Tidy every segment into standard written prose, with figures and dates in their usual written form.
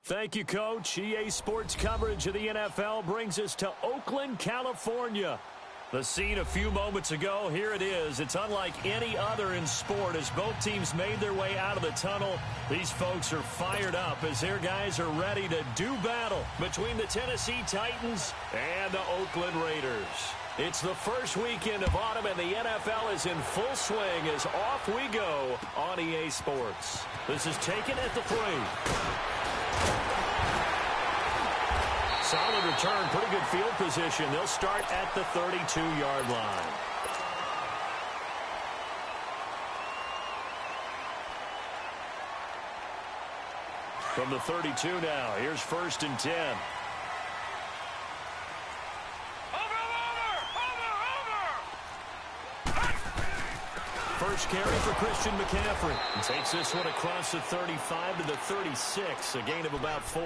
Thank you, Coach. EA Sports coverage of the NFL brings us to Oakland, California. The scene a few moments ago, here it is. It's unlike any other in sport as both teams made their way out of the tunnel. These folks are fired up as their guys are ready to do battle between the Tennessee Titans and the Oakland Raiders. It's the first weekend of autumn and the NFL is in full swing as off we go on EA Sports. This is taken at the 3. Solid return, pretty good field position. They'll start at the 32-yard line. From the 32 now, here's 1st and 10. First carry for Christian McCaffrey. And takes this one across the 35 to the 36, a gain of about 4.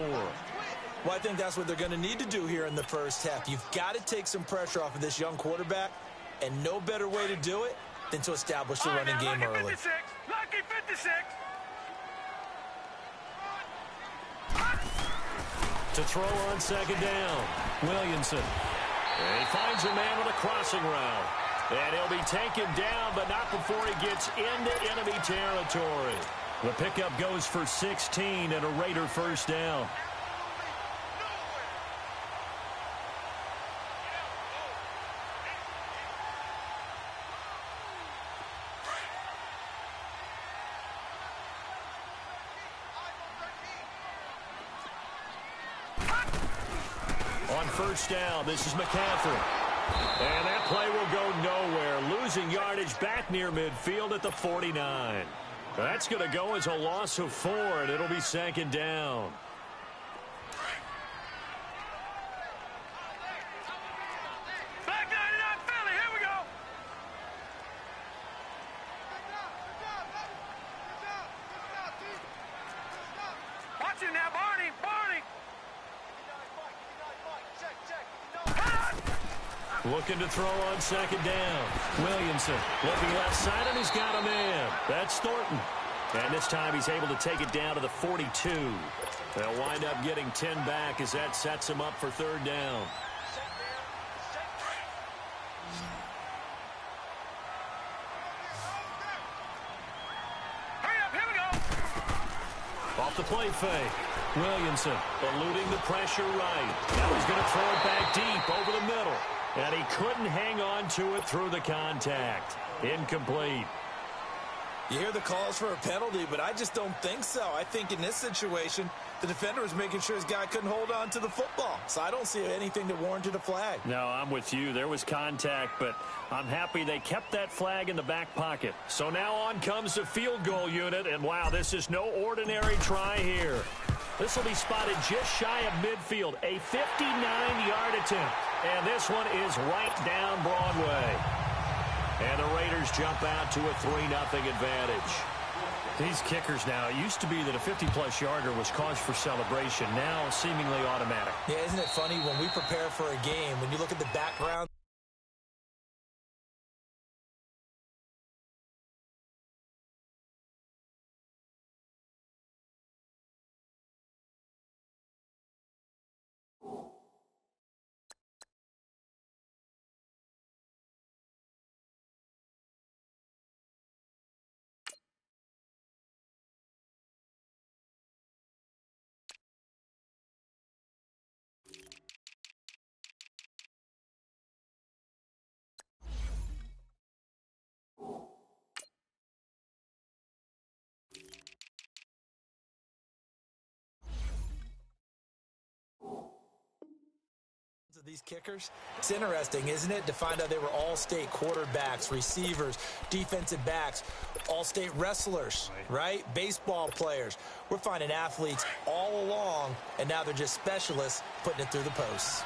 Well, I think that's what they're going to need to do here in the first half. You've got to take some pressure off of this young quarterback, and no better way to do it than to establish the running game early. 56. Lucky 56. To throw on 2nd down, Williamson. And he finds a man with a crossing route. And he'll be taken down, but not before he gets into enemy territory. The pickup goes for 16 and a Raider first down. On 1st down, this is McCaffrey. And that play will go nowhere. Losing yardage back near midfield at the 49. That's going to go as a loss of 4, and it'll be 2nd down. Back 99 Philly, here we go. Watch it now, Barney. Looking to throw on 2nd down. Williamson looking left side, and he's got a man. That's Thornton. And this time he's able to take it down to the 42. They'll wind up getting 10 back as that sets him up for 3rd down. Hurry up, here we go. Off the play fake. Williamson eluding the pressure right. Now he's going to throw it back deep over the middle. And he couldn't hang on to it through the contact. Incomplete. You hear the calls for a penalty, but I just don't think so. I think in this situation, the defender was making sure his guy couldn't hold on to the football. So I don't see anything that warranted a flag. No, I'm with you. There was contact, but I'm happy they kept that flag in the back pocket. So now on comes the field goal unit, and wow, this is no ordinary try here. This will be spotted just shy of midfield, a 59-yard attempt. And this one is right down Broadway. And the Raiders jump out to a 3-0 advantage. These kickers now, it used to be that a 50-plus yarder was cause for celebration. Now seemingly automatic. Yeah, isn't it funny when we prepare for a game, when you look at the background, these kickers, it's interesting, isn't it, to find out they were all-state quarterbacks, receivers, defensive backs, all-state wrestlers, right? Baseball players. We're finding athletes all along, and now they're just specialists putting it through the posts.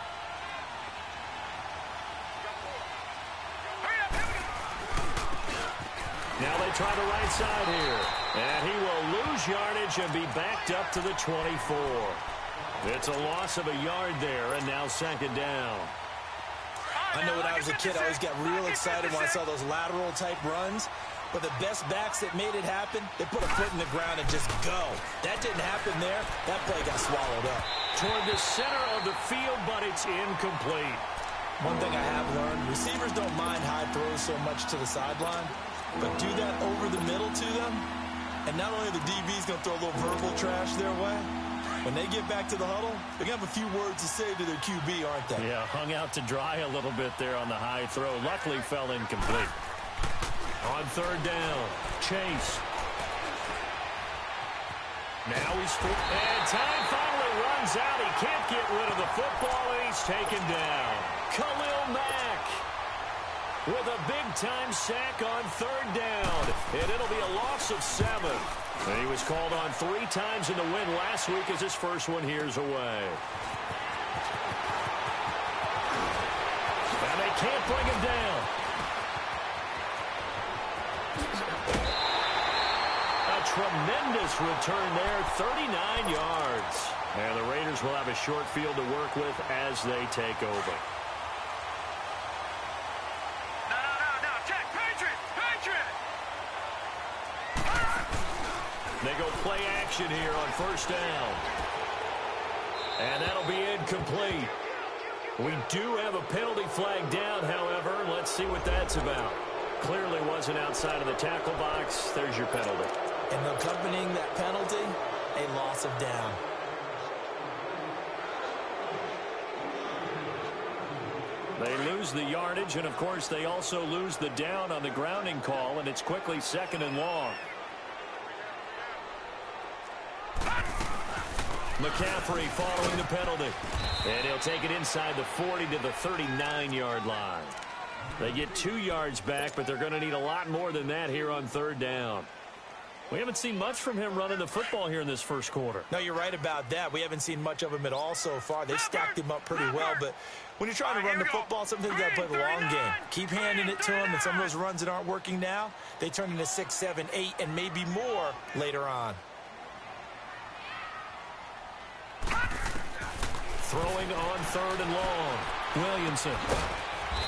Now they try the right side here. And he will lose yardage and be backed up to the 24. It's a loss of a yard there, and now 2nd down. I know when I was a kid, I always got real excited when I saw those lateral-type runs. But the best backs that made it happen, they put a foot in the ground and just go. That didn't happen there. That play got swallowed up. Toward the center of the field, but it's incomplete. One thing I have learned, receivers don't mind high throws so much to the sideline, but do that over the middle to them, and not only are the DBs going to throw a little verbal trash their way, when they get back to the huddle, they're going to have a few words to say to their QB, aren't they? Yeah, hung out to dry a little bit there on the high throw. Luckily fell incomplete. On third down, Chase. Now he's and time finally runs out. He can't get rid of the football, and he's taken down. Khalil Mack with a big-time sack on third down, and it'll be a loss of 7. And he was called on 3 times in the win last week as his first one here's away. And they can't bring him down. A tremendous return there, 39 yards. And the Raiders will have a short field to work with as they take over. No, check, Patriot! They go play action here on first down. And that'll be incomplete. We do have a penalty flag down, however. Let's see what that's about. Clearly wasn't outside of the tackle box. There's your penalty. And accompanying that penalty, a loss of down. They lose the yardage, and, of course, they also lose the down on the grounding call, and it's quickly 2nd and long. McCaffrey following the penalty. And he'll take it inside the 40 to the 39-yard line. They get 2 yards back, but they're going to need a lot more than that here on third down. We haven't seen much from him running the football here in this first quarter. No, you're right about that. We haven't seen much of him at all so far. They've stacked him up pretty well, but when you're trying to run the football, sometimes you got to play the long game. Keep handing it to him, and some of those runs that aren't working now, they turn into 6, 7, 8, and maybe more later on. Throwing on third and long. Williamson.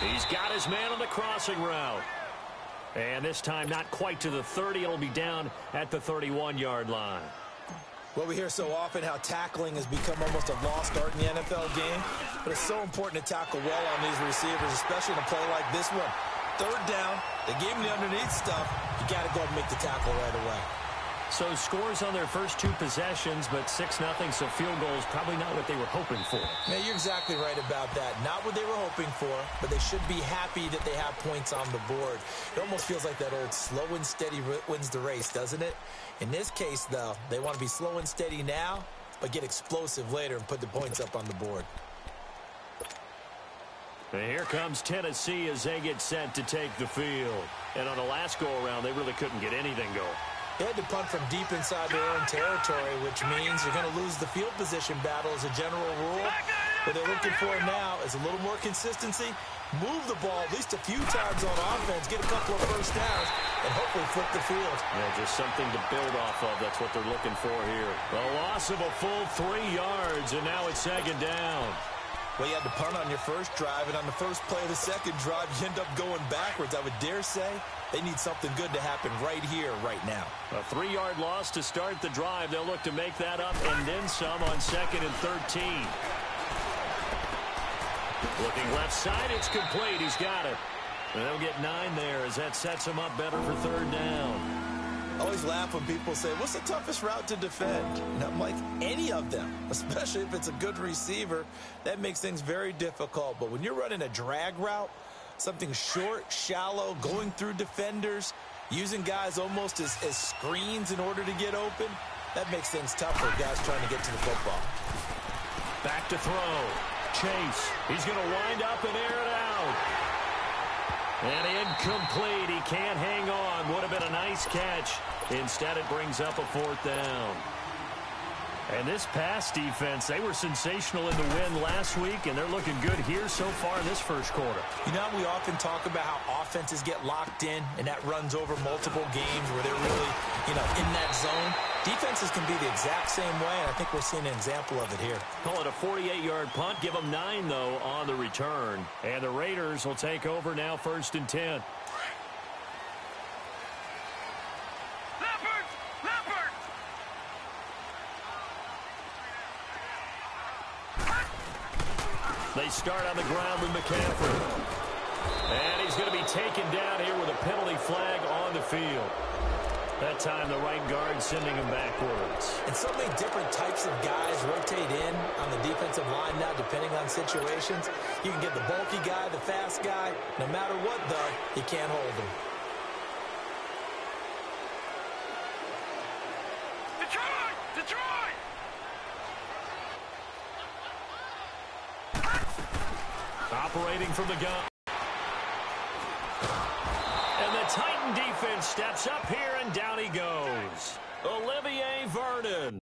He's got his man on the crossing route. And this time not quite to the 30. It'll be down at the 31-yard line. Well, we hear so often how tackling has become almost a lost art in the NFL game. But it's so important to tackle well on these receivers, especially in a play like this one. Third down, they gave him the underneath stuff. You got to go and make the tackle right away. So scores on their first 2 possessions, but 6-0, so field goals probably not what they were hoping for. Yeah, you're exactly right about that. Not what they were hoping for, but they should be happy that they have points on the board. It almost feels like that old slow and steady wins the race, doesn't it? In this case, though, they want to be slow and steady now, but get explosive later and put the points up on the board. And here comes Tennessee as they get set to take the field. And on the last go-around, they really couldn't get anything going. They had to punt from deep inside their own territory, which means you're going to lose the field position battle as a general rule. What they're looking for now is a little more consistency, move the ball at least a few times on offense, get a couple of first downs, and hopefully flip the field. Yeah, just something to build off of. That's what they're looking for here. A loss of a full 3 yards, and now it's 2nd down. Well, you had to punt on your first drive, and on the first play of the second drive, you end up going backwards. I would dare say they need something good to happen right here, right now. A 3-yard loss to start the drive. They'll look to make that up and then some on 2nd and 13. Looking left side, it's complete. He's got it. And they'll get 9 there as that sets him up better for third down. I always laugh when people say, what's the toughest route to defend? And I'm like, any of them, especially if it's a good receiver. That makes things very difficult. But when you're running a drag route, something short, shallow, going through defenders, using guys almost as screens in order to get open, that makes things tough for guys trying to get to the football. Back to throw. Chase. He's going to wind up and air it out. And incomplete. He can't hang on. Would have been a nice catch. Instead, it brings up a 4th down. And this pass defense, they were sensational in the win last week, and they're looking good here so far in this first quarter. You know, we often talk about how offenses get locked in, and that runs over multiple games where they're really, in that zone. Defenses can be the exact same way, and I think we're seeing an example of it here. Call it a 48-yard punt. Give them 9, though, on the return. And the Raiders will take over now 1st and 10. They start on the ground with McCaffrey. And he's going to be taken down here with a penalty flag on the field. That time the right guard sending him backwards. And so many different types of guys rotate in on the defensive line now depending on situations. You can get the bulky guy, the fast guy. No matter what, though, you can't hold him. Detroit! Detroit! Operating from the gun. And the Titan defense steps up here, and down he goes. Olivier Vernon.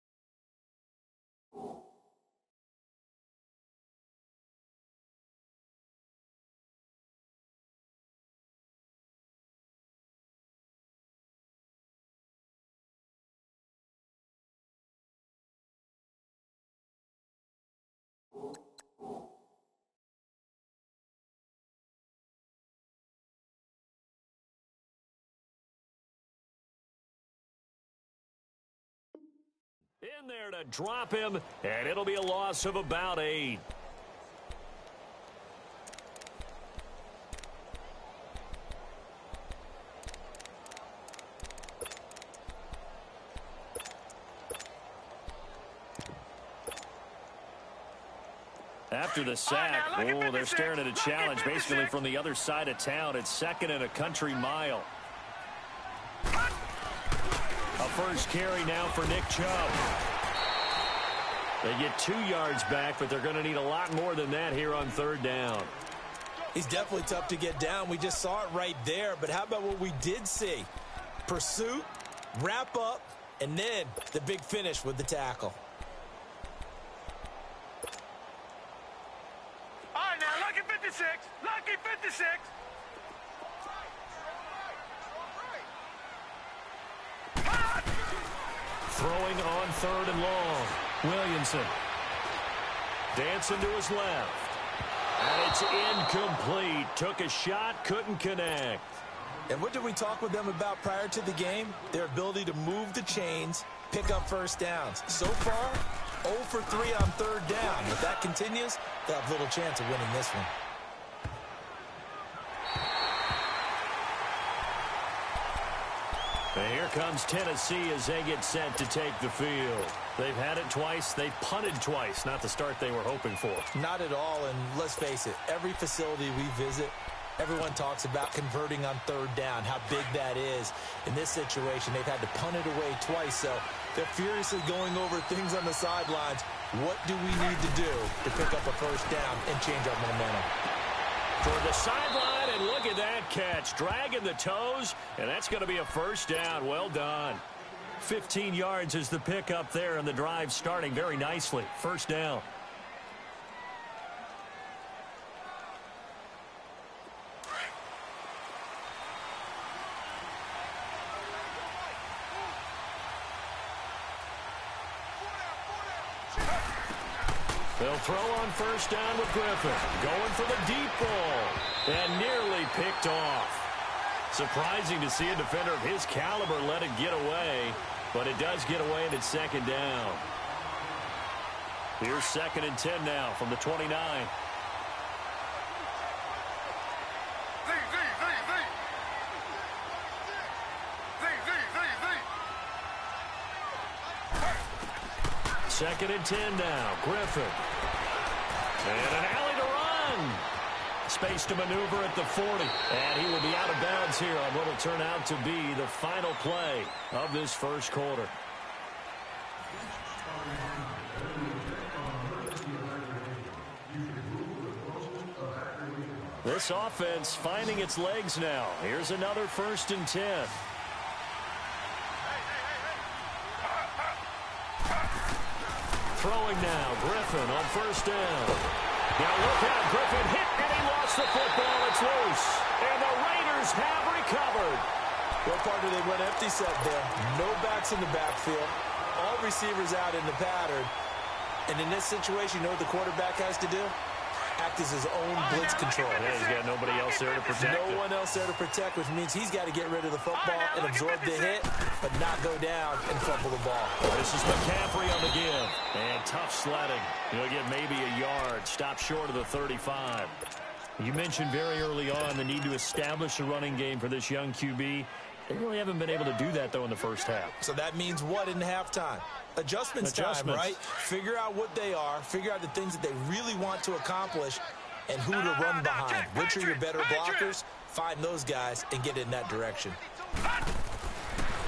In there to drop him, and it'll be a loss of about 8. After the sack, they're staring at a challenge basically from the other side of town. It's 2nd and a country mile. A first carry now for Nick Chubb. They get 2 yards back, but they're going to need a lot more than that here on 3rd down. He's definitely tough to get down. We just saw it right there. But how about what we did see? Pursuit, wrap up, and then the big finish with the tackle. All right, now, lucky 56. Lucky 56. Throwing on 3rd and long. Williamson. Dancing to his left. And it's incomplete. Took a shot, couldn't connect. And what did we talk with them about prior to the game? Their ability to move the chains, pick up first downs. So far, 0 for 3 on 3rd down. If that continues, they'll have little chance of winning this one. And here comes Tennessee as they get set to take the field. They've had it twice. They've punted twice. Not the start they were hoping for. Not at all, and let's face it, every facility we visit, everyone talks about converting on 3rd down, how big that is. In this situation, they've had to punt it away twice, so they're furiously going over things on the sidelines. What do we need to do to pick up a first down and change our momentum? Toward the sideline, and look at that catch. Dragging the toes, and that's going to be a first down. Well done. 15 yards is the pickup there, and the drive starting very nicely. First down. They'll throw on first down with Griffin. Going for the deep ball. And nearly picked off. Surprising to see a defender of his caliber let it get away. But it does get away, and it's 2nd down. Here's 2nd and 10 now from the 29. Second and 10 now. Griffin. And an alley to run. Space to maneuver at the 40. And he will be out of bounds here on what will turn out to be the final play of this first quarter. This offense finding its legs now. Here's another 1st and 10. Throwing now, Griffin on first down. Now look out, Griffin hit, and he lost the football. It's loose, and the Raiders have recovered. Well, partner, they went empty set there. No backs in the backfield. All receivers out in the pattern. And in this situation, you know what the quarterback has to do? act as his own blitz control. Yeah, he's got nobody else there to protect him. No one else there to protect, which means he's got to get rid of the football and absorb the hit, but not go down and fumble the ball. This is McCaffrey on the give. And tough sledding. He'll get maybe a yard. Stop short of the 35. You mentioned very early on the need to establish a running game for this young QB. They really haven't been able to do that, though, in the first half. So that means what in halftime? Adjustments time, right? Figure out what they are. Figure out the things that they really want to accomplish and who to run behind. Which are your better blockers? Find those guys and get in that direction.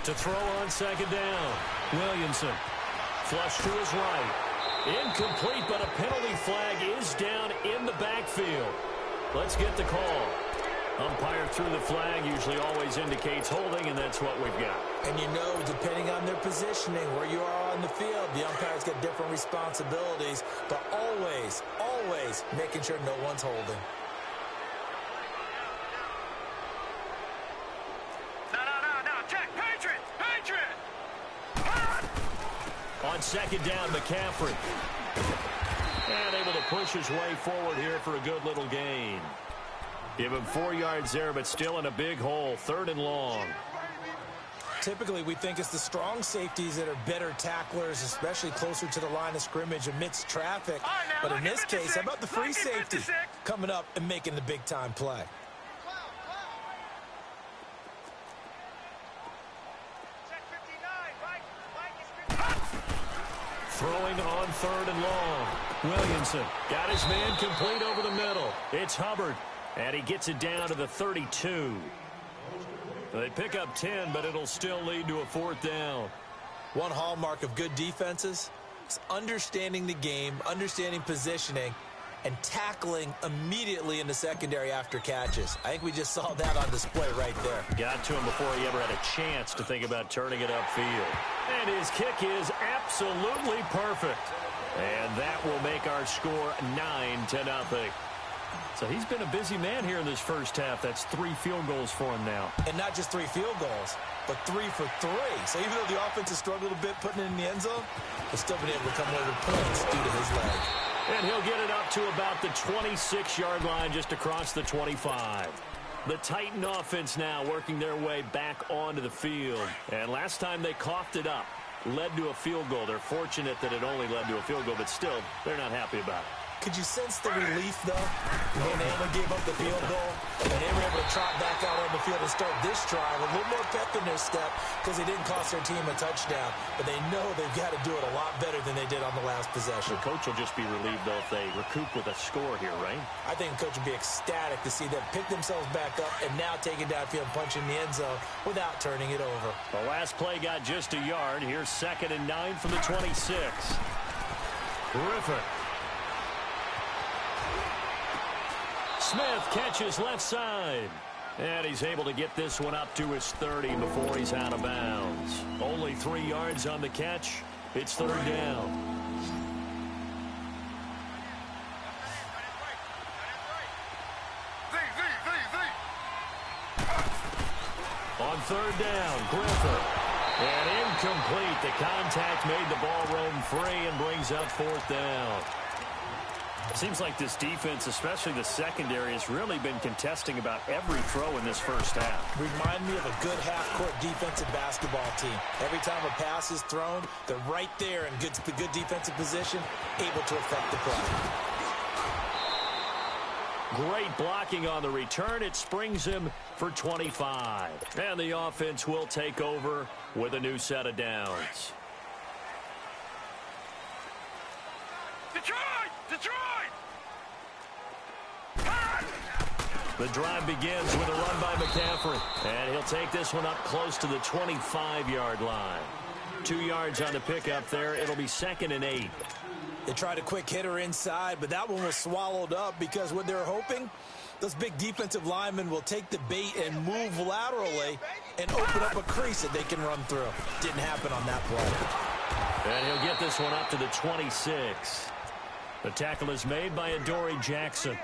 To throw on second down, Williamson. Flush to his right. Incomplete, but a penalty flag is down in the backfield. Let's get the call. Umpire threw the flag, usually always indicates holding, and that's what we've got. And you know, depending on their positioning, where you are on the field, the umpire's got different responsibilities, but always, always making sure no one's holding. No, check, Patriot! On second down, McCaffrey. And able to push his way forward here for a good little gain. Give him 4 yards there, but still in a big hole. 3rd and long. Typically, we think it's the strong safeties that are better tacklers, especially closer to the line of scrimmage amidst traffic. But in this case, how about the free safety coming up and making the big-time play? Throwing on 3rd and long. Williamson got his man complete over the middle. It's Hubbard. And he gets it down to the 32. They pick up 10, but it'll still lead to a 4th down. One hallmark of good defenses is understanding the game, understanding positioning, and tackling immediately in the secondary after catches. I think we just saw that on display right there. Got to him before he ever had a chance to think about turning it upfield. And his kick is absolutely perfect. And that will make our score 9-0. So he's been a busy man here in this first half. That's 3 field goals for him now. And not just 3 field goals, but 3 for 3. So even though the offense has struggled a bit putting it in the end zone, they've still been able to come away with points due to his leg. And he'll get it up to about the 26-yard line, just across the 25. The Titan offense now working their way back onto the field. And last time they coughed it up, led to a field goal. They're fortunate that it only led to a field goal, but still, they're not happy about it. Could you sense the relief, though, when they only gave up the field goal and they were able to trot back out on the field and start this drive with a little more pep in their step because they didn't cost their team a touchdown, but they know they've got to do it a lot better than they did on the last possession. The coach will just be relieved, though, if they recoup with a score here, right? I think the coach would be ecstatic to see them pick themselves back up and now take it downfield, punch in the end zone without turning it over. The last play got just a yard. Here's 2nd and 9 from the 26. Griffin. Smith catches left side. And he's able to get this one up to his 30 before he's out of bounds. Only 3 yards on the catch. It's 3rd down. On 3rd down, Griffin. And incomplete. The contact made the ball roam free and brings up 4th down. Seems like this defense, especially the secondary, has really been contesting about every throw in this first half. Remind me of a good half-court defensive basketball team. Every time a pass is thrown, they're right there in the good defensive position, able to affect the play. Great blocking on the return. It springs him for 25. And the offense will take over with a new set of downs. Detroit! The drive begins with a run by McCaffrey. And he'll take this one up close to the 25-yard line. 2 yards on the pickup there. It'll be 2nd and 8. They tried a quick hitter inside, but that one was swallowed up because what they're hoping, those big defensive linemen will take the bait and move laterally and open up a crease that they can run through. Didn't happen on that play. And he'll get this one up to the 26. The tackle is made by Adoree Jackson.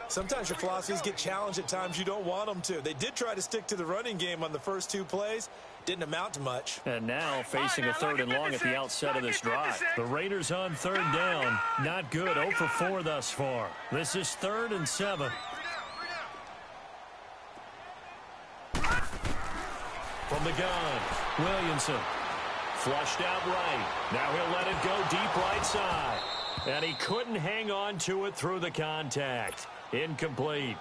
Sometimes your philosophies get challenged at times you don't want them to. They did try to stick to the running game on the first 2 plays. Didn't amount to much. And now facing a 3rd and long at the outset of this drive. The Raiders on 3rd down. Not good. 0 for 4 thus far. This is 3rd and 7. From the gun, Williamson. Flushed out right. Now he'll let it go deep right side. And he couldn't hang on to it through the contact. Incomplete.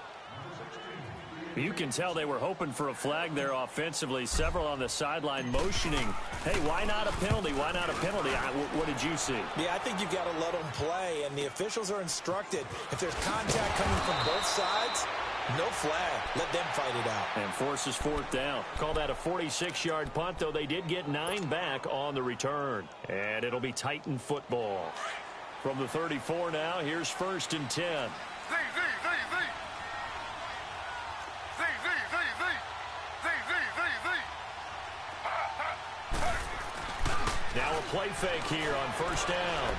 You can tell they were hoping for a flag there offensively. Several on the sideline motioning. Hey, why not a penalty? Why not a penalty? What did you see? Yeah, I think you've got to let them play, and the officials are instructed. If there's contact coming from both sides, no flag. Let them fight it out. And forces 4th down. Call that a 46-yard punt, though they did get 9 back on the return. And it'll be Titan football. From the 34 now, here's 1st and 10. Now a play fake here on 1st down.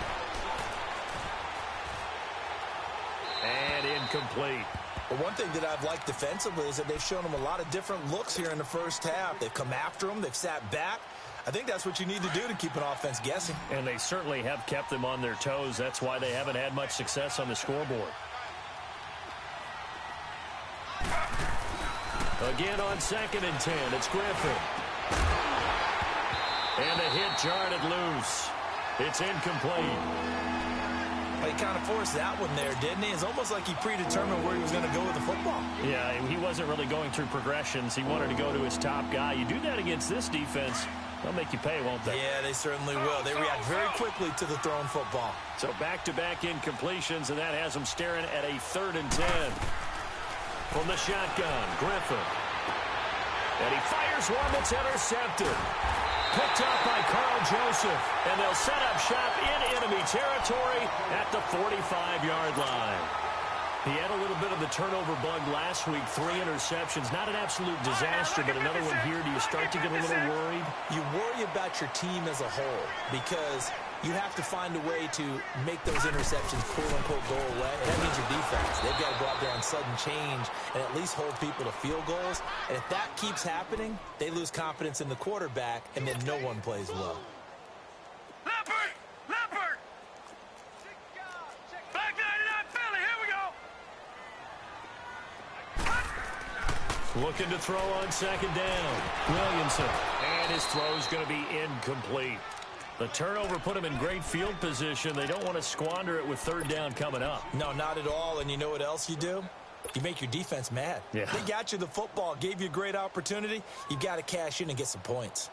And incomplete. But one thing that I've liked defensively is that they've shown them a lot of different looks here in the first half. They've come after them. They've sat back. I think that's what you need to do to keep an offense guessing. And they certainly have kept them on their toes. That's why they haven't had much success on the scoreboard. Again on 2nd and 10, it's Griffin. And the hit jarred it loose. It's incomplete. He kind of forced that one there, didn't he? It's almost like he predetermined where he was going to go with the football. Yeah, he wasn't really going through progressions. He wanted to go to his top guy. You do that against this defense, they'll make you pay, won't they? Yeah, they certainly will. They react very quickly to the thrown football. So back-to-back incompletions, and that has them staring at a 3rd and 10. From the shotgun, Griffin. And he fires one that's intercepted. Picked up by Carl Joseph. And they'll set up shop in enemy territory at the 45-yard line. He had a little bit of the turnover bug last week. 3 interceptions. Not an absolute disaster, but another one here. Do you start to get a little worried? You worry about your team as a whole because you have to find a way to make those interceptions, quote-unquote, go away. And that means your defense. They've got to go out there on sudden change and at least hold people to field goals. And if that keeps happening, they lose confidence in the quarterback, and then no one plays well. Leopard! Leopard! Back 99 Philly, here we go! Looking to throw on 2nd down. Williamson. And his throw's going to be incomplete. The turnover put him in great field position. They don't want to squander it with 3rd down coming up. No, not at all. And you know what else you do? You make your defense mad. Yeah. They got you the football, gave you a great opportunity. You've got to cash in and get some points.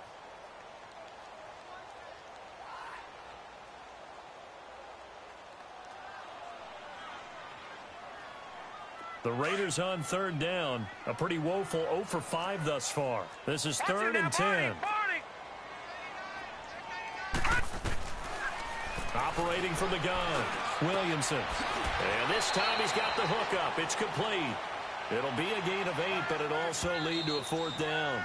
The Raiders on 3rd down. A pretty woeful 0 for 5 thus far. This is 3rd and 10. Operating from the gun, Williamson. And this time he's got the hook up. It's complete. It'll be a gain of 8, but it'll also lead to a 4th down.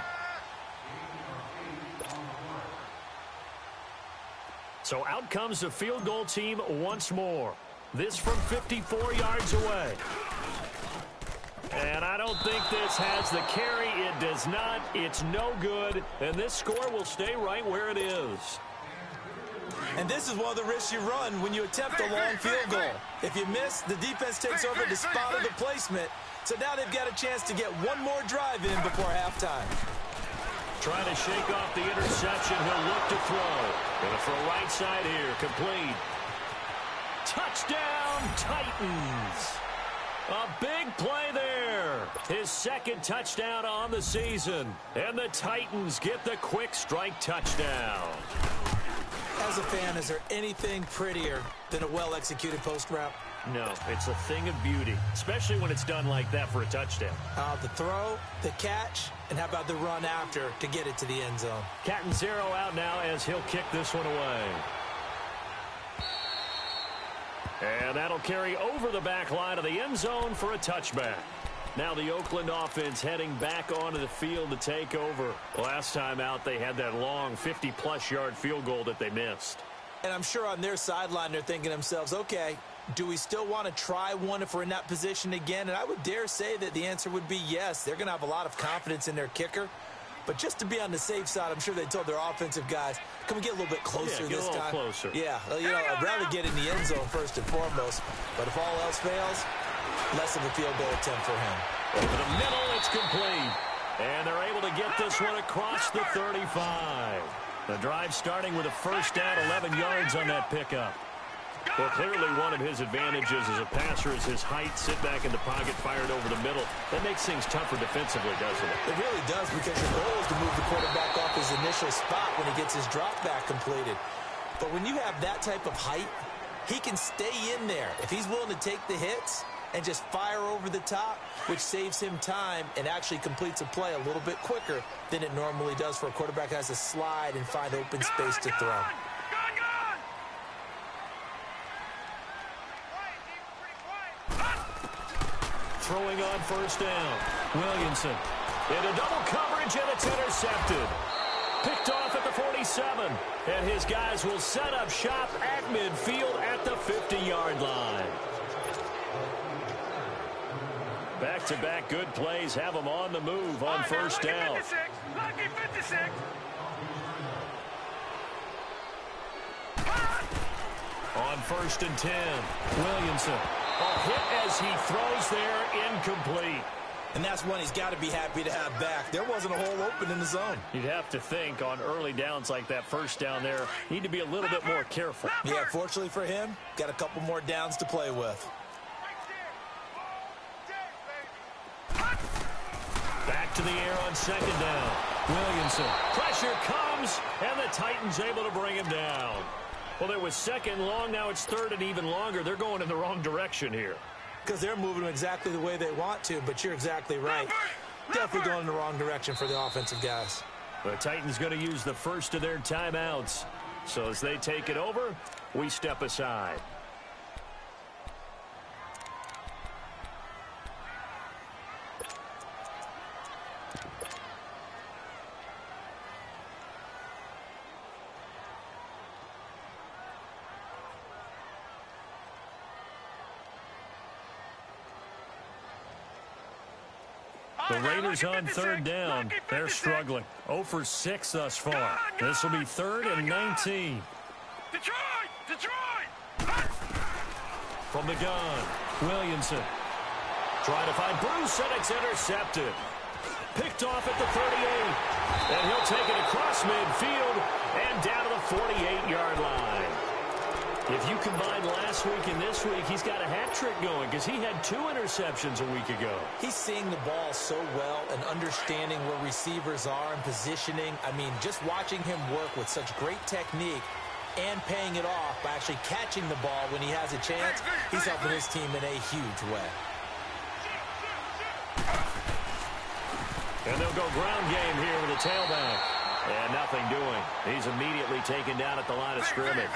So out comes the field goal team once more. This from 54 yards away. And I don't think this has the carry. It does not. It's no good. And this score will stay right where it is. And this is one of the risks you run when you attempt a long field goal. If you miss, the defense takes over the spot of the placement. So now they've got a chance to get one more drive in before halftime. Trying to shake off the interception. He'll look to throw. Gonna throw right side here. Complete. Touchdown, Titans. A big play there. His 2nd touchdown on the season. And the Titans get the quick strike touchdown. As a fan, is there anything prettier than a well-executed post route? No, it's a thing of beauty, especially when it's done like that for a touchdown. The throw, the catch, and how about the run after to get it to the end zone? Catanzaro out now as he'll kick this one away. And that'll carry over the back line of the end zone for a touchback. Now the Oakland offense heading back onto the field to take over. Last time out, they had that long 50-plus yard field goal that they missed. And I'm sure on their sideline they're thinking to themselves, okay, Do we still want to try one if we're in that position again? And I would dare say that the answer would be yes. They're going to have a lot of confidence in their kicker. But just to be on the safe side, I'm sure they told their offensive guys, can we get a little bit closer this time? Closer. Yeah, I'd rather get in the end zone first and foremost. But if all else fails, less of a field goal attempt for him. Over the middle, it's complete. And they're able to get this one across the 35. The drive starting with a first down, 11 yards on that pickup. Well, clearly one of his advantages as a passer is his height. Sit back in the pocket, fired over the middle. That makes things tougher defensively, doesn't it? It really does, because your goal is to move the quarterback off his initial spot when he gets his drop back completed. But when you have that type of height, he can stay in there. If he's willing to take the hits and just fire over the top, which saves him time and actually completes a play a little bit quicker than it normally does for a quarterback that has to slide and find open space to throw. Throwing on first down. Williamson into double coverage, and it's intercepted. Picked off at the 47. And his guys will set up shop at midfield at the 50-yard line. Back-to-back good plays have them on the move on first down. Lucky 56. On first and 10, Williamson. A hit as he throws there, incomplete. And that's one he's got to be happy to have back. There wasn't a hole open in the zone. You'd have to think on early downs like that first down there, need to be a little bit more careful. Yeah, fortunately for him, got a couple more downs to play with. Back to the air on second down. Williamson. Pressure comes, and the Titans able to bring him down. Well, it was second long. Now it's third and even longer. They're going in the wrong direction here. Because they're moving exactly the way they want to, but you're exactly right. Definitely going in the wrong direction for the offensive guys. The Titans going to use the first of their timeouts. So as they take it over, we step aside. The Raiders on third down. They're struggling. 0 for 6 thus far. This will be third and 19. Detroit! From the gun, Williamson. Trying to find Bruce, and it's intercepted. Picked off at the 38. And he'll take it across midfield and down to the 48-yard line. If you combine last week and this week, he's got a hat trick going because he had 2 interceptions a week ago. He's seeing the ball so well and understanding where receivers are and positioning. I mean, just watching him work with such great technique and paying it off by actually catching the ball when he has a chance, he's helping his team in a huge way. And they'll go ground game here with a tailback. And nothing doing. He's immediately taken down at the line of scrimmage.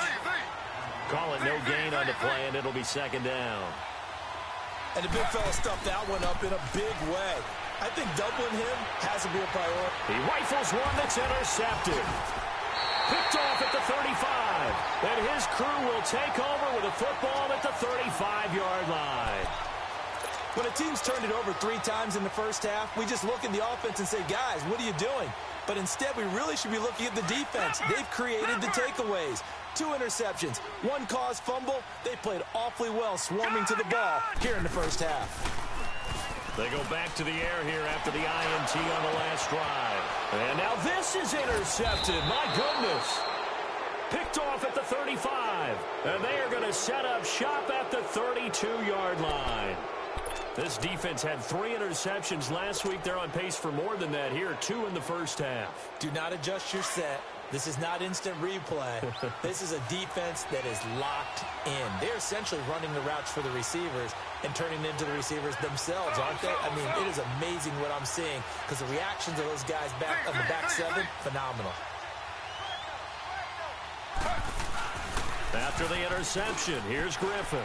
Call it no gain on the play, and it'll be second down. And the big fella stuffed that one up in a big way. I think doubling him has to be a priority. He rifles one that's intercepted. Picked off at the 35. And his crew will take over with a football at the 35-yard line. When a team's turned it over 3 times in the first half, we just look at the offense and say, guys, what are you doing? But instead, we really should be looking at the defense. They've created the takeaways. 2 interceptions, 1 caused fumble. They played awfully well swarming to the ball here in the first half. They go back to the air here after the INT on the last drive. And now this is intercepted. My goodness. Picked off at the 35. And they are going to set up shop at the 32-yard line. This defense had 3 interceptions last week. They're on pace for more than that here. 2 in the first half. Do not adjust your set. This is not instant replay. This is a defense that is locked in. They're essentially running the routes for the receivers and turning them into the receivers themselves, aren't they? I mean, it is amazing what I'm seeing because the reactions of those guys back on the back 7, phenomenal. After the interception, here's Griffin.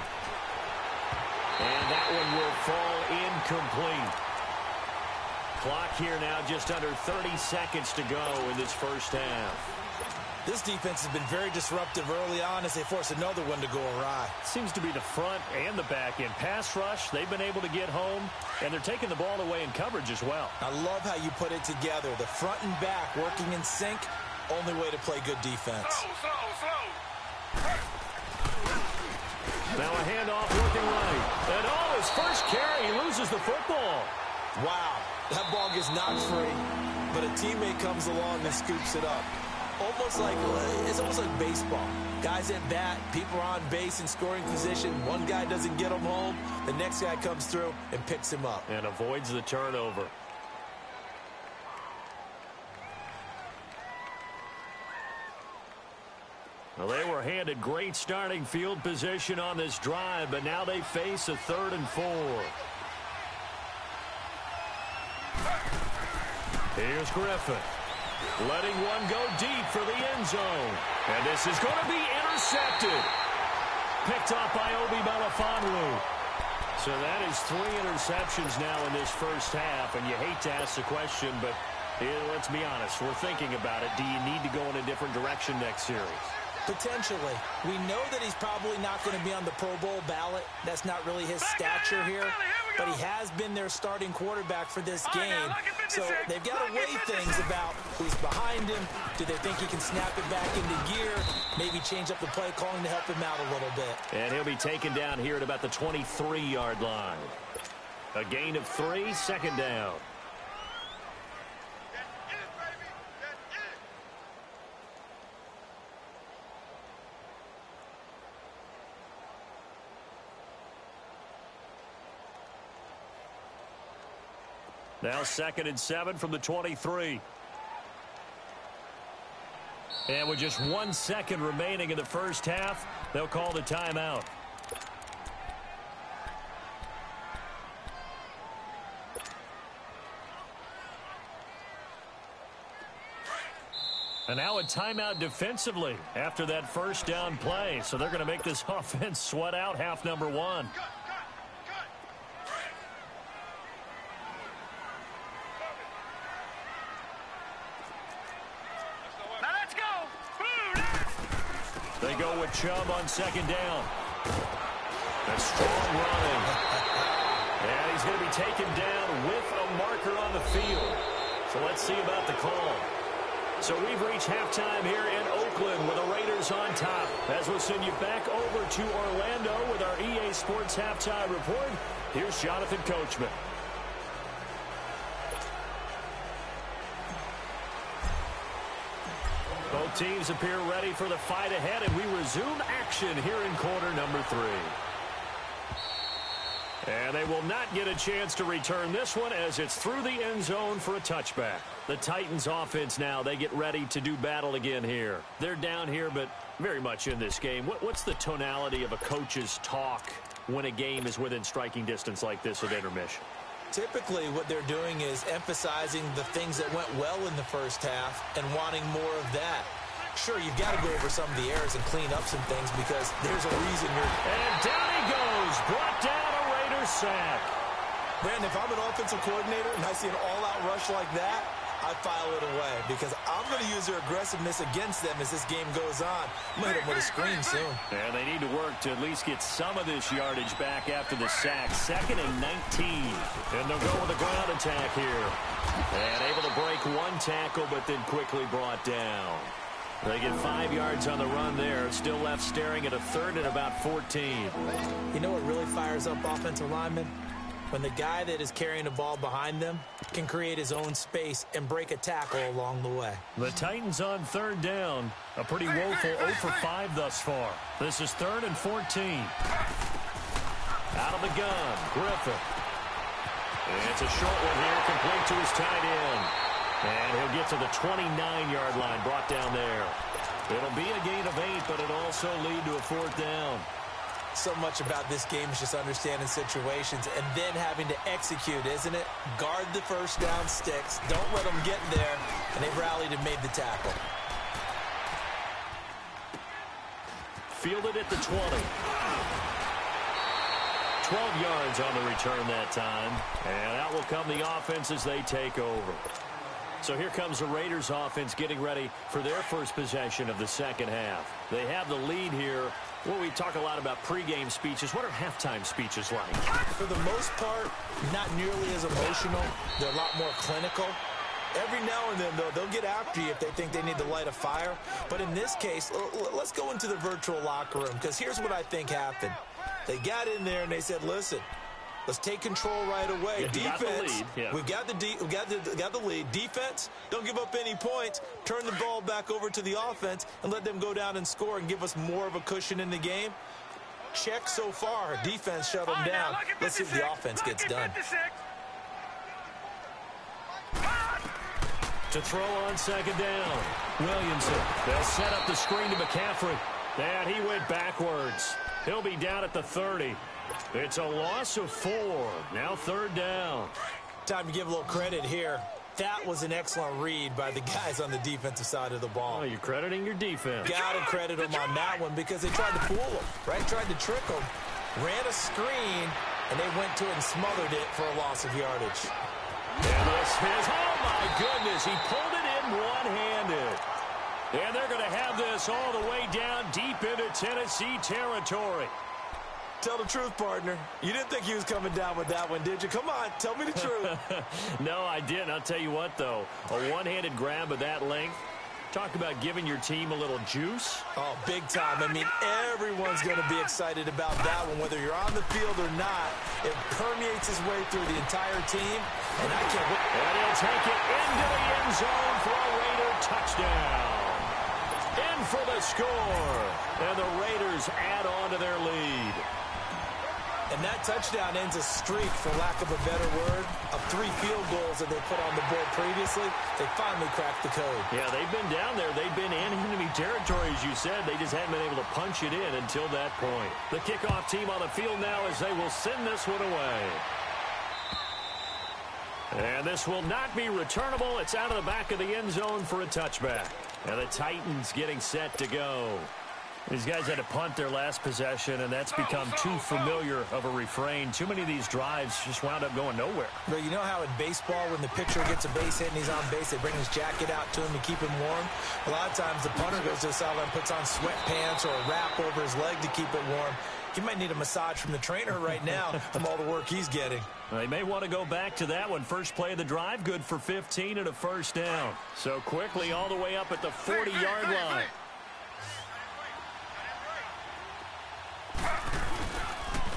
And that one will fall incomplete. Clock here now just under 30 seconds to go in this first half. This defense has been very disruptive early on as they force another one to go awry. Seems to be the front and the back end. Pass rush, they've been able to get home, and they're taking the ball away in coverage as well. I love how you put it together. The front and back working in sync, only way to play good defense. Slow. Now a handoff working right. And his first carry, he loses the football. Wow, that ball gets knocked free, but a teammate comes along and scoops it up. It's almost like baseball. Guys at bat, people are on base in scoring position. One guy doesn't get him home. The next guy comes through and picks him up. And avoids the turnover. Well, they were handed great starting field position on this drive, but now they face a 3rd and 4. Here's Griffin. Letting one go deep for the end zone. And this is going to be intercepted. Picked off by Obi Melifonwu. So that is 3 interceptions now in this first half. And you hate to ask the question, but let's be honest. We're thinking about it. Do you need to go in a different direction next series? Potentially. We know that he's probably not going to be on the Pro Bowl ballot. That's not really his stature here. But he has been their starting quarterback for this game. So they've got to weigh things about who's behind him. Do they think he can snap it back into gear? Maybe change up the play calling to help him out a little bit. And he'll be taken down here at about the 23-yard line. A gain of 3, 2nd down. Now 2nd and 7 from the 23. And with just 1 second remaining in the first half, they'll call the timeout. And now a timeout defensively after that first down play. So they're going to make this offense sweat out half number 1. They go with Chubb on 2nd down. A strong running. And he's going to be taken down with a marker on the field. So let's see about the call. So we've reached halftime here in Oakland with the Raiders on top. As we'll send you back over to Orlando with our EA Sports Halftime Report, here's Jonathan Coachman. Both teams appear ready for the fight ahead, and we resume action here in quarter number 3. And they will not get a chance to return this one as it's through the end zone for a touchback. The Titans offense now, they get ready to do battle again here. They're down here, but very much in this game. What's the tonality of a coach's talk when a game is within striking distance like this at intermission? Typically, what they're doing is emphasizing the things that went well in the first half and wanting more of that. Sure, you've got to go over some of the errors and clean up some things because there's a reason you're... And down he goes. Brought down a Raiders sack. Brandon, if I'm an offensive coordinator and I see an all-out rush like that, I file it away because I'm going to use their aggressiveness against them as this game goes on. I'm going to hit them with a screen soon. And they need to work to at least get some of this yardage back after the sack. 2nd and 19. And they'll go with a ground attack here. And able to break one tackle, but then quickly brought down. They get 5 yards on the run there. Still left staring at a 3rd and about 14. You know what really fires up offensive linemen? When the guy that is carrying the ball behind them can create his own space and break a tackle along the way. The Titans on 3rd down. A pretty woeful 0 for 5 thus far. This is 3rd and 14. Out of the gun, Griffin. And it's a short one here, complete to his tight end. And he'll get to the 29-yard line, brought down there. It'll be a gain of 8, but it'll also lead to a 4th down. So much about this game is just understanding situations and then having to execute, isn't it? Guard the first down sticks. Don't let them get there. And they've rallied and made the tackle. Fielded at the 20. 12 yards on the return that time. And out will come the offense as they take over. So here comes the Raiders offense getting ready for their first possession of the second half. They have the lead here. Well, we talk a lot about pregame speeches. What are halftime speeches like? For the most part, not nearly as emotional. They're a lot more clinical. Every now and then, though, they'll get after you if they think they need to light a fire. But in this case, let's go into the virtual locker room, because here's what I think happened. They got in there and they said, listen, let's take control right away. Defense, we've got the lead. Defense, don't give up any points. Turn the ball back over to the offense and let them go down and score and give us more of a cushion in the game. Check so far. Defense shut them down. Let's see if the offense gets done. To throw on second down, Williamson. They'll set up the screen to McCaffrey. And he went backwards. He'll be down at the 30. It's a loss of 4. Now third down. Time to give a little credit here. That was an excellent read by the guys on the defensive side of the ball. Oh, you're crediting your defense. Got to credit them on that one because they tried to fool them, right? Tried to trick them. Ran a screen, and they went to it and smothered it for a loss of yardage. And this is, oh my goodness, he pulled it in one-handed. And they're going to have this all the way down deep into Tennessee territory. Tell the truth, partner. You didn't think he was coming down with that one, did you? Come on, tell me the truth. No, I didn't. I'll tell you what, though. A one-handed grab of that length. Talk about giving your team a little juice. Oh, big time. I mean, everyone's going to be excited about that one, whether you're on the field or not. It permeates his way through the entire team, and I can't wait. And he'll take it into the end zone for a Raider touchdown. In for the score. And the Raiders add on to their lead. And that touchdown ends a streak, for lack of a better word, of 3 field goals that they put on the board previously. They finally cracked the code. Yeah, they've been down there. They've been in enemy territory, as you said. They just haven't been able to punch it in until that point. The kickoff team on the field now as they will send this one away. And this will not be returnable. It's out of the back of the end zone for a touchback. And the Titans getting set to go. These guys had to punt their last possession, and that's become too familiar of a refrain. Too many of these drives just wound up going nowhere. But you know how in baseball, when the pitcher gets a base hit and he's on base, they bring his jacket out to him to keep him warm? A lot of times the punter goes to the sideline, puts on sweatpants or a wrap over his leg to keep it warm. He might need a massage from the trainer right now from all the work he's getting. They may want to go back to that one. First play of the drive, good for 15 and a first down. So quickly all the way up at the 40-yard line.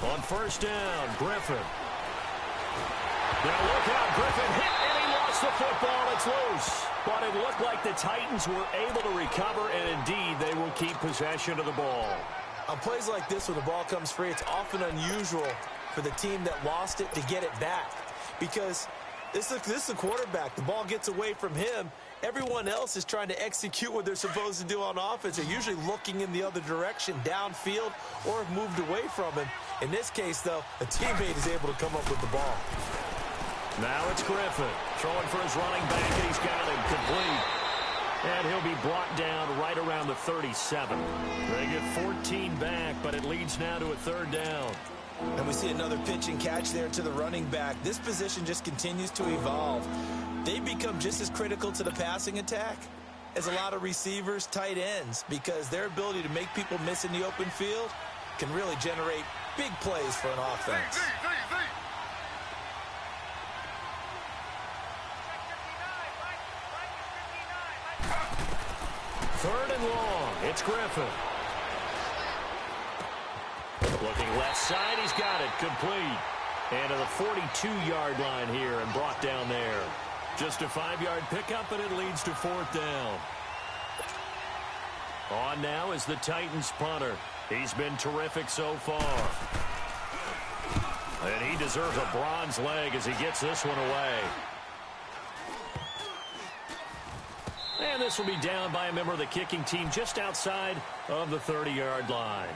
On first down, Griffin. Now look out, Griffin hit and he lost the football. It's loose. But it looked like the Titans were able to recover, and indeed they will keep possession of the ball. On plays like this, when the ball comes free, it's often unusual for the team that lost it to get it back. Because this is the quarterback. The ball gets away from him. Everyone else is trying to execute what they're supposed to do on offense. They're usually looking in the other direction, downfield, or have moved away from him. In this case, though, a teammate is able to come up with the ball. Now it's Griffin throwing for his running back, and he's got him complete. And he'll be brought down right around the 37. They get 14 back, but it leads now to a third down. And we see another pitch and catch there to the running back. This position just continues to evolve. They become just as critical to the passing attack as a lot of receivers, tight ends, because their ability to make people miss in the open field can really generate big plays for an offense. Third and long. It's Griffin. Looking left side. He's got it. Complete. And to the 42-yard line here and brought down there. Just a 5-yard pickup, and it leads to fourth down. On now is the Titans punter. He's been terrific so far. And he deserves a bronze leg as he gets this one away. And this will be down by a member of the kicking team just outside of the 30-yard line.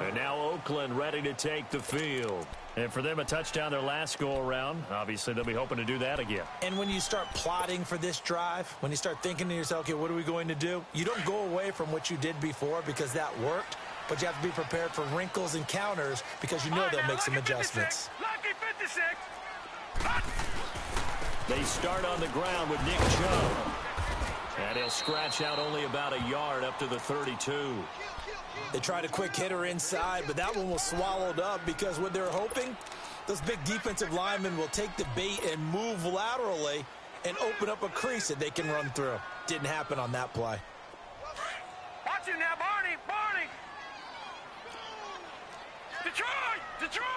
And now Oakland ready to take the field. And for them, a touchdown their last go-around. Obviously, they'll be hoping to do that again. And when you start plotting for this drive, when you start thinking to yourself, okay, what are we going to do? You don't go away from what you did before because that worked, but you have to be prepared for wrinkles and counters because you know they'll make some adjustments. Lucky 56. They start on the ground with Nick Chubb. And he'll scratch out only about a yard up to the 32. They tried a quick hitter inside, but that one was swallowed up because what they're hoping, those big defensive linemen will take the bait and move laterally and open up a crease that they can run through. Didn't happen on that play. Watch him now, Barney! Barney! Detroit! Detroit!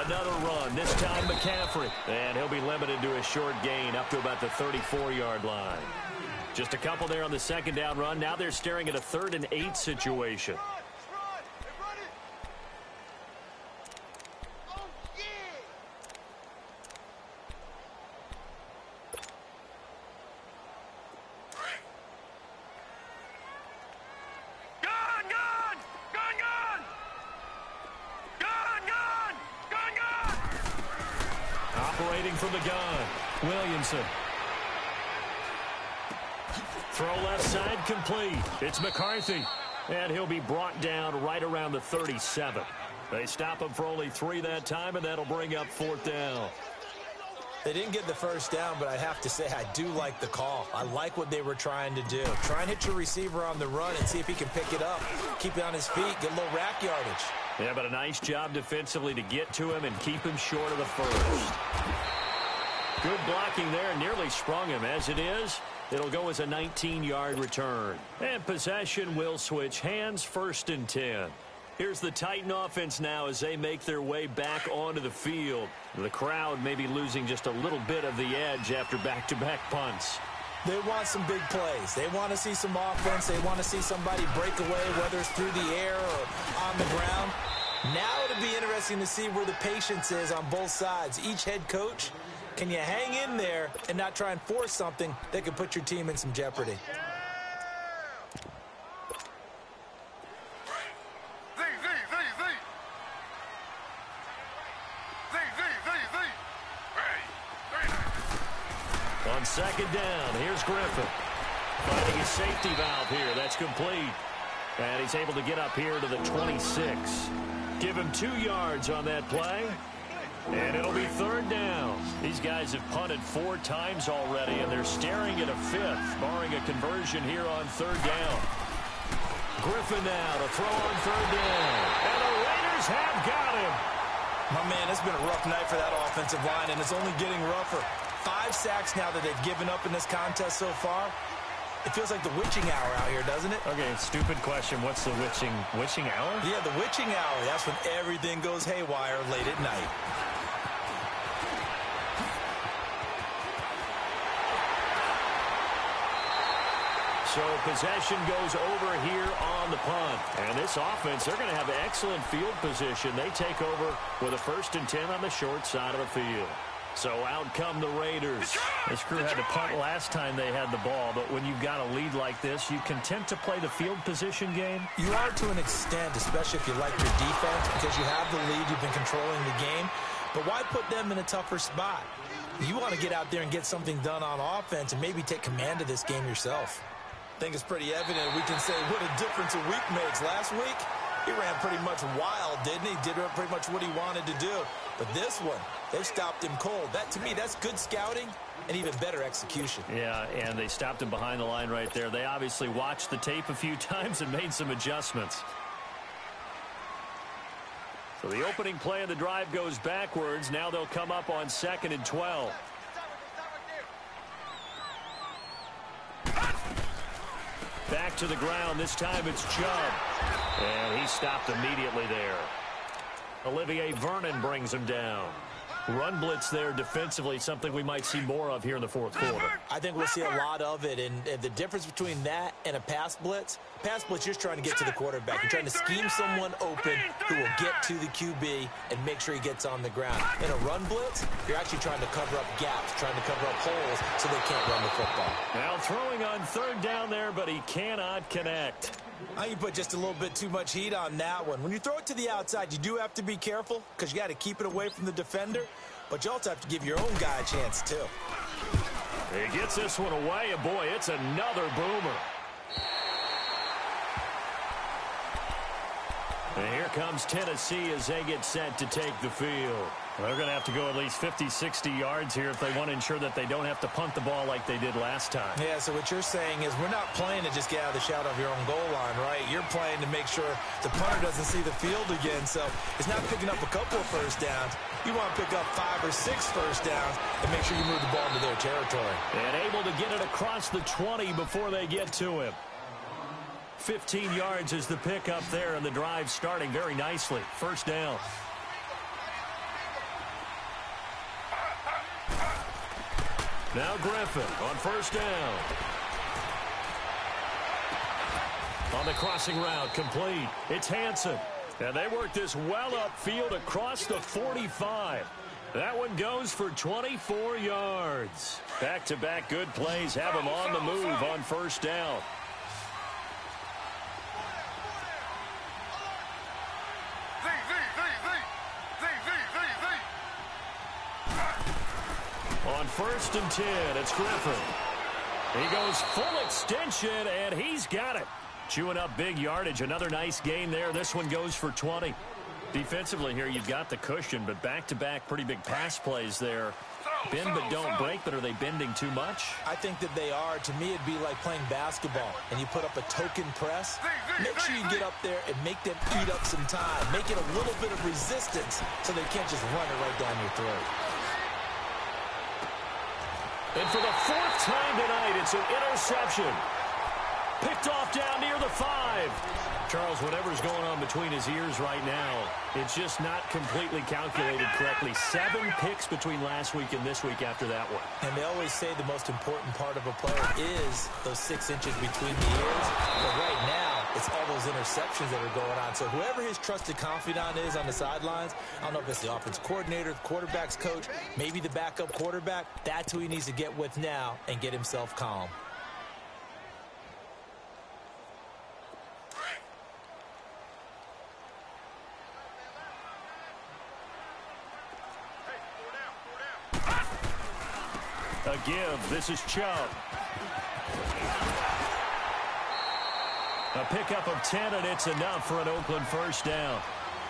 Another run, this time McCaffrey. And he'll be limited to a short gain up to about the 34-yard line. Just a couple there on the second down run. Now they're staring at a 3rd and 8 situation. From the gun, Williamson. Throw left side complete. It's McCarthy. And he'll be brought down right around the 37. They stop him for only 3 that time, and that'll bring up 4th down. They didn't get the first down, but I have to say I do like the call. I like what they were trying to do. Try and hit your receiver on the run and see if he can pick it up. Keep it on his feet, get a little rack yardage. Yeah, but a nice job defensively to get to him and keep him short of the first. Good blocking there, nearly sprung him. As it is, it'll go as a 19-yard return. And possession will switch hands, 1st and 10. Here's the Titan offense now as they make their way back onto the field. The crowd may be losing just a little bit of the edge after back-to-back punts. They want some big plays. They want to see some offense. They want to see somebody break away, whether it's through the air or on the ground. Now it'll be interesting to see where the patience is on both sides. Each head coach, can you hang in there and not try and force something that could put your team in some jeopardy? On 2nd down, here's Griffin. Finding his safety valve here. That's complete. And he's able to get up here to the 26. Give him 2 yards on that play. And it'll be 3rd down. These guys have punted 4 times already, and they're staring at a 5th, barring a conversion here on 3rd down. Griffin now to throw on 3rd down. And the Raiders have got him. My man, it's been a rough night for that offensive line, and it's only getting rougher. 5 sacks now that they've given up in this contest so far. It feels like the witching hour out here, doesn't it? Okay, stupid question. What's the witching hour? Yeah, the witching hour. That's when everything goes haywire late at night. So possession goes over here on the punt. And this offense, they're going to have excellent field position. They take over with a 1st and 10 on the short side of the field. So out come the Raiders. This crew had to punt last time they had the ball, but when you've got a lead like this, you content to play the field position game? You are to an extent, especially if you like your defense, because you have the lead, you've been controlling the game. But why put them in a tougher spot? You want to get out there and get something done on offense and maybe take command of this game yourself. I think it's pretty evident we can say what a difference a week makes. Last week, he ran pretty much wild, didn't he? Did pretty much what he wanted to do. But this one, they stopped him cold. That, to me, that's good scouting and even better execution. Yeah, and they stopped him behind the line right there. They obviously watched the tape a few times and made some adjustments. So the opening play of the drive goes backwards. Now they'll come up on 2nd and 12. Back to the ground. This time it's Chubb. And he stopped immediately there. Olivier Vernon brings him down. Run blitz there defensively, something we might see more of here in the 4th quarter. I think we'll see a lot of it, and the difference between that and a pass blitz, you're just trying to get to the quarterback. You're trying to scheme someone open who will get to the QB and make sure he gets on the ground. In a run blitz, you're actually trying to cover up gaps, trying to cover up holes so they can't run the football. Now throwing on 3rd down there, but he cannot connect. I think you put just a little bit too much heat on that one. When you throw it to the outside, you do have to be careful because you got to keep it away from the defender, but you also have to give your own guy a chance too. He gets this one away, and boy, it's another boomer. And here comes Tennessee as they get set to take the field. They're going to have to go at least 50, 60 yards here if they want to ensure that they don't have to punt the ball like they did last time. Yeah, so what you're saying is we're not playing to just get out of the shadow of your own goal line, right? You're playing to make sure the punter doesn't see the field again. So it's not picking up a couple of first downs. You want to pick up 5 or 6 first downs and make sure you move the ball into their territory. And able to get it across the 20 before they get to him. 15 yards is the pickup there, and the drive starting very nicely. First down. Now Griffin on first down. On the crossing route, complete. It's Hansen. And they work this well upfield across the 45. That one goes for 24 yards. Back-to-back good plays have them on the move on first down. On first and 10, it's Griffin. He goes full extension, and he's got it. Chewing up big yardage. Another nice gain there. This one goes for 20. Defensively here, you've got the cushion, but back-to-back pretty big pass plays there. Bend but don't break, but are they bending too much? I think that they are. To me, it'd be like playing basketball, and you put up a token press. Make sure you get up there and make them eat up some time. Make it a little bit of resistance so they can't just run it right down your throat. And for the 4th time tonight, it's an interception. Picked off down near the 5. Charles, whatever's going on between his ears right now, it's just not completely calculated correctly. 7 picks between last week and this week after that one. And they always say the most important part of a player is those 6 inches between the ears. But right now, it's all those interceptions that are going on. So whoever his trusted confidant is on the sidelines, I don't know if it's the offense coordinator, the quarterback's coach, maybe the backup quarterback, that's who he needs to get with now and get himself calm. A give. This is Chubb. A pickup of 10, and it's enough for an Oakland first down.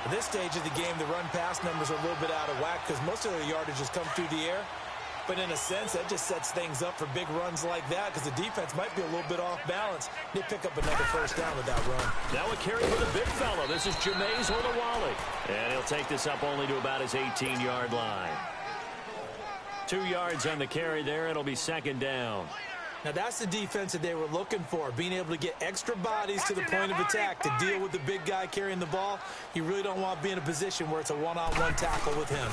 At this stage of the game, the run-pass numbers are a little bit out of whack because most of their yardage has come through the air. But in a sense, that just sets things up for big runs like that because the defense might be a little bit off balance. They pick up another first down with that run. Now a carry for the big fella. This is Jameis Olawale. And he'll take this up only to about his 18-yard line. 2 yards on the carry there. It'll be second down. Now that's the defense that they were looking for, being able to get extra bodies to the point of attack to deal with the big guy carrying the ball. You really don't want to be in a position where it's a one-on-one tackle with him.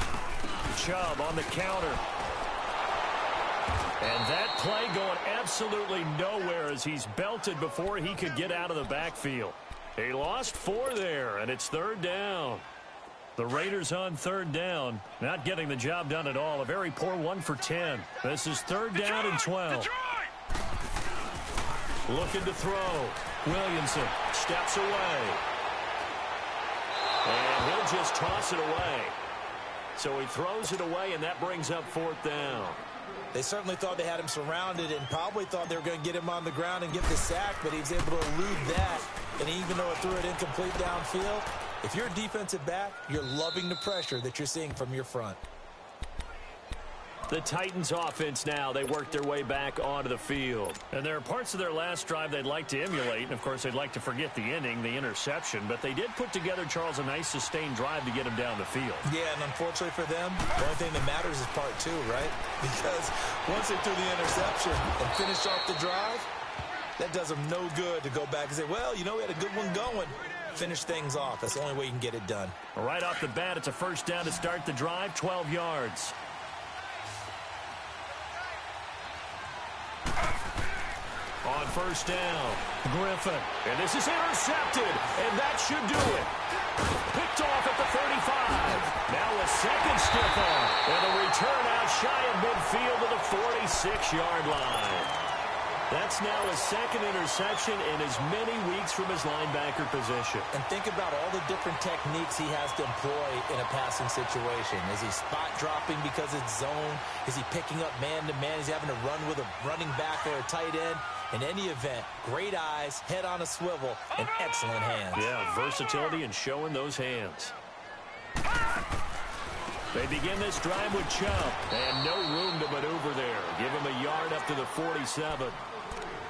Chubb on the counter. And that play going absolutely nowhere as he's belted before he could get out of the backfield. He lost 4 there, and it's third down. The Raiders on third down, not getting the job done at all. A very poor 1 for 10. This is third down and 12. Looking to throw. Williamson steps away. And he'll just toss it away. So he throws it away, and that brings up 4th down. They certainly thought they had him surrounded and probably thought they were going to get him on the ground and get the sack, but he was able to elude that. And even though it threw it incomplete downfield, if you're a defensive back, you're loving the pressure that you're seeing from your front. The Titans offense now, they work their way back onto the field. And there are parts of their last drive they'd like to emulate. And, of course, they'd like to forget the inning, the interception. But they did put together, Charles, a nice sustained drive to get him down the field. Yeah, and unfortunately for them, the only thing that matters is part 2, right? Because once they threw the interception and finished off the drive, that does them no good to go back and say, well, you know, we had a good one going. Finish things off. That's the only way you can get it done. Right off the bat, it's a first down to start the drive, 12 yards. On first down, Griffin. And this is intercepted, and that should do it. Picked off at the 35. Now a second stiff arm. And a return out shy of midfield to the 46-yard line. That's now his second interception in as many weeks from his linebacker position. And think about all the different techniques he has to employ in a passing situation. Is he spot dropping because it's zone? Is he picking up man-to-man? Is he having to run with a running back or a tight end? In any event, great eyes, head on a swivel, and excellent hands. Yeah, versatility and showing those hands. They begin this drive with Chubb, and no room to maneuver there. Give him a yard up to the 47.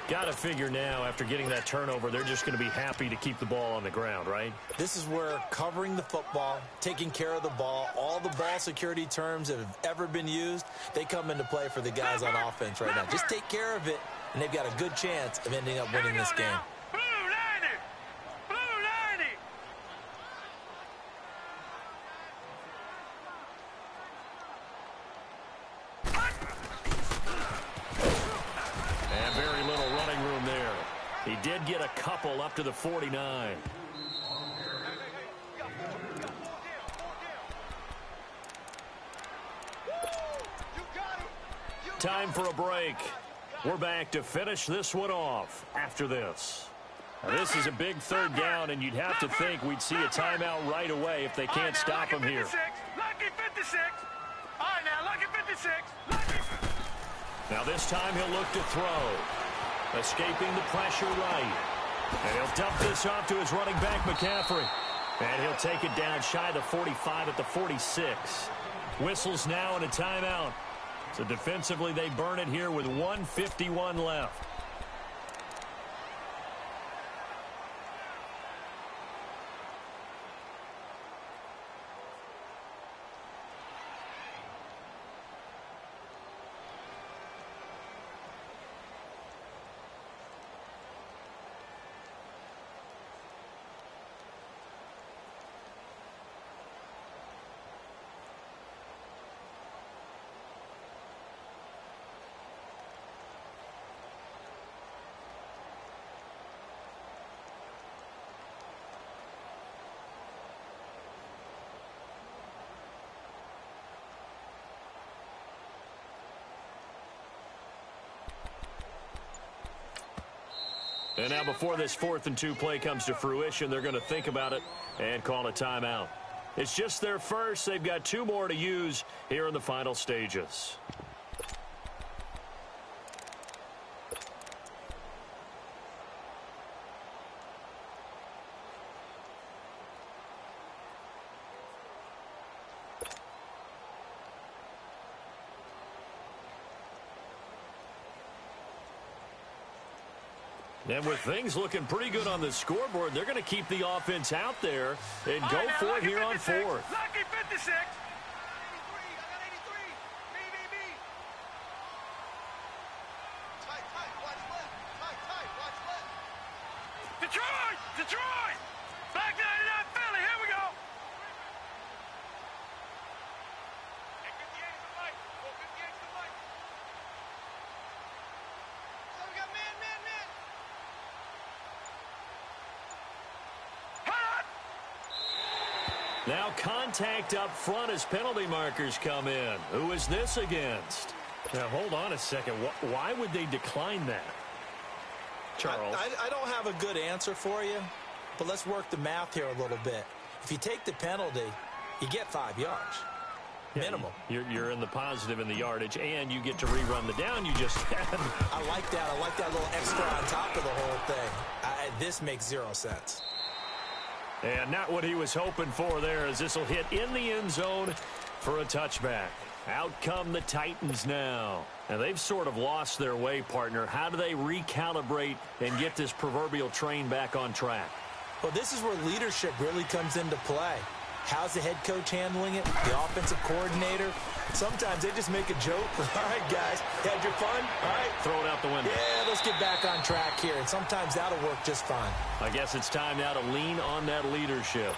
Got to figure now, after getting that turnover, they're just going to be happy to keep the ball on the ground, right? This is where covering the football, taking care of the ball, all the ball security terms that have ever been used, they come into play for the guys on offense right now. Just take care of it, and they've got a good chance of ending up winning this game. He did get a couple up to the 49. Time for a break. We're back to finish this one off after this. Now, this is a big third down, and you'd have to think we'd see a timeout right away if they can't stop him here. Lucky 56. All right, now, lucky 56. Now, this time he'll look to throw. Escaping the pressure right. And he'll dump this off to his running back, McCaffrey. And he'll take it down shy of the 45 at the 46. Whistles now and a timeout. So defensively, they burn it here with 1:51 left. And now before this 4th and 2 play comes to fruition, they're going to think about it and call a timeout. It's just their first. They've got 2 more to use here in the final stages. And with things looking pretty good on the scoreboard, they're going to keep the offense out there and go for it here on 4th. Lucky 56. Detroit! Back 99 Philly, here we go! Now contact up front as penalty markers come in. Who is this against? Now, hold on a second. Why would they decline that? Charles? I don't have a good answer for you, but let's work the math here a little bit. If you take the penalty, you get 5 yards. Minimum. You're in the positive in the yardage, and you get to rerun the down you just had. I like that. I like that little extra on top of the whole thing. This makes 0 sense. And not what he was hoping for there, as this will hit in the end zone for a touchback. Out come the Titans now. And they've sort of lost their way, partner. How do they recalibrate and get this proverbial train back on track? Well, this is where leadership really comes into play. How's the head coach handling it? The offensive coordinator? Sometimes they just make a joke. All right, guys, had your fun? All right. Throw it out the window. Yeah, let's get back on track here. And sometimes that'll work just fine. I guess it's time now to lean on that leadership.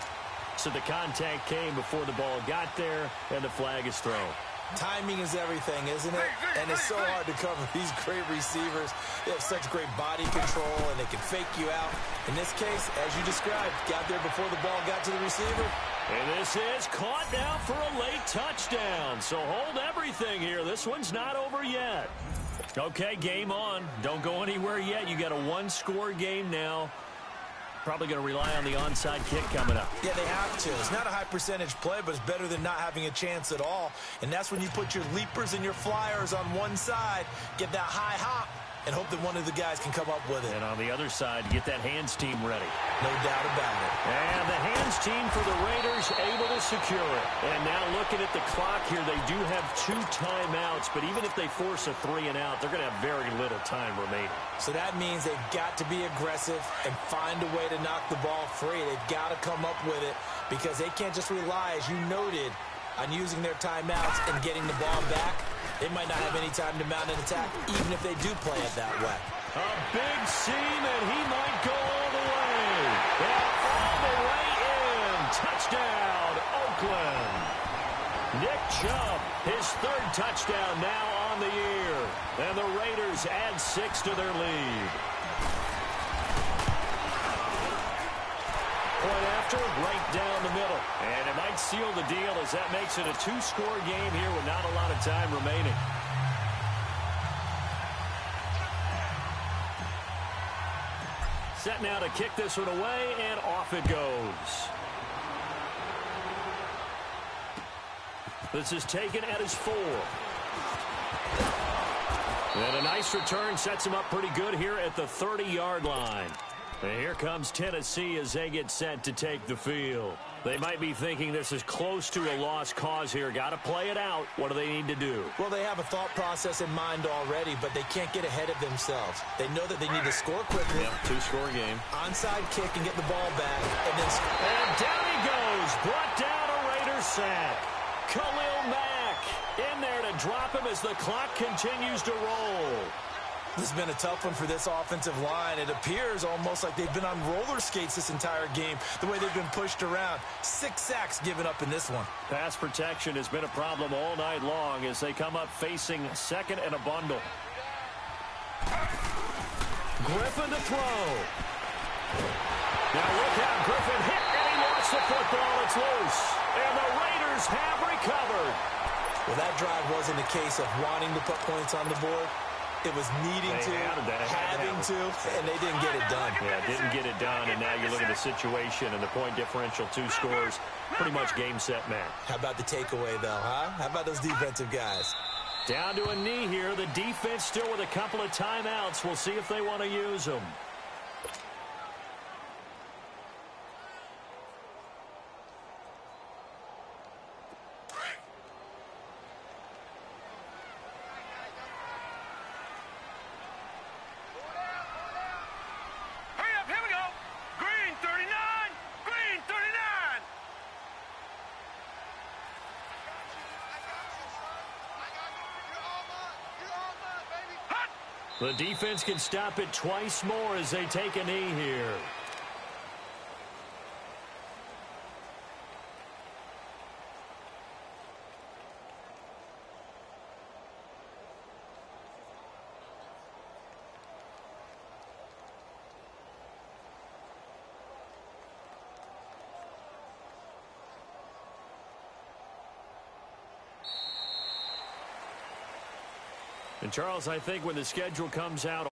So the contact came before the ball got there, and the flag is thrown. Timing is everything, isn't it? And it's so hard to cover these great receivers. They have such great body control, and they can fake you out. In this case, as you described, got there before the ball got to the receiver. And this is caught now for a late touchdown. So hold everything here. This one's not over yet. Okay, game on. Don't go anywhere yet. You got a one-score game now. Probably going to rely on the onside kick coming up. Yeah, they have to. It's not a high percentage play, but it's better than not having a chance at all. And that's when you put your leapers and your flyers on one side, get that high hop, and hope that one of the guys can come up with it. And on the other side, get that hands team ready. No doubt about it. And the hands team for the Raiders able to secure it. And now looking at the clock here, they do have 2 timeouts, but even if they force a 3 and out, they're going to have very little time remaining. So that means they've got to be aggressive and find a way to knock the ball free. They've got to come up with it because they can't just rely, as you noted, on using their timeouts and getting the ball back. They might not have any time to mount an attack, even if they do play it that way. A big seam, and he might go all the way. And all the way in. Touchdown, Oakland. Nick Chubb, his 3rd touchdown now on the year. And the Raiders add 6 to their lead. Point after, right down the middle. And it might seal the deal as that makes it a 2-score game here with not a lot of time remaining. Set now to kick this one away, and off it goes. This is taken at his 4. And a nice return sets him up pretty good here at the 30-yard line. And here comes Tennessee as they get set to take the field. They might be thinking this is close to a lost cause here. Got to play it out. What do they need to do? Well, they have a thought process in mind already, but they can't get ahead of themselves. They know that they need to score quickly. Yep, 2-score game. Onside kick and get the ball back. And down he goes. Brought down a Raiders sack. Khalil Mack in there to drop him as the clock continues to roll. This has been a tough one for this offensive line. It appears almost like they've been on roller skates this entire game, the way they've been pushed around. 6 sacks given up in this one. Pass protection has been a problem all night long as they come up facing 2nd and a bundle. Griffin to throw. Now look out, Griffin hit, and he lost the football. It's loose. And the Raiders have recovered. Well, that drive wasn't a case of wanting to put points on the board. It was needing to, having to, and they didn't get it done. Yeah, didn't get it done, and now you look at the situation and the point differential, 2 scores, pretty much game, set, match. How about the takeaway, though, huh? How about those defensive guys? Down to a knee here. The defense still with a couple of timeouts. We'll see if they want to use them. The defense can stop it twice more as they take a knee here. And Charles, I think when the schedule comes out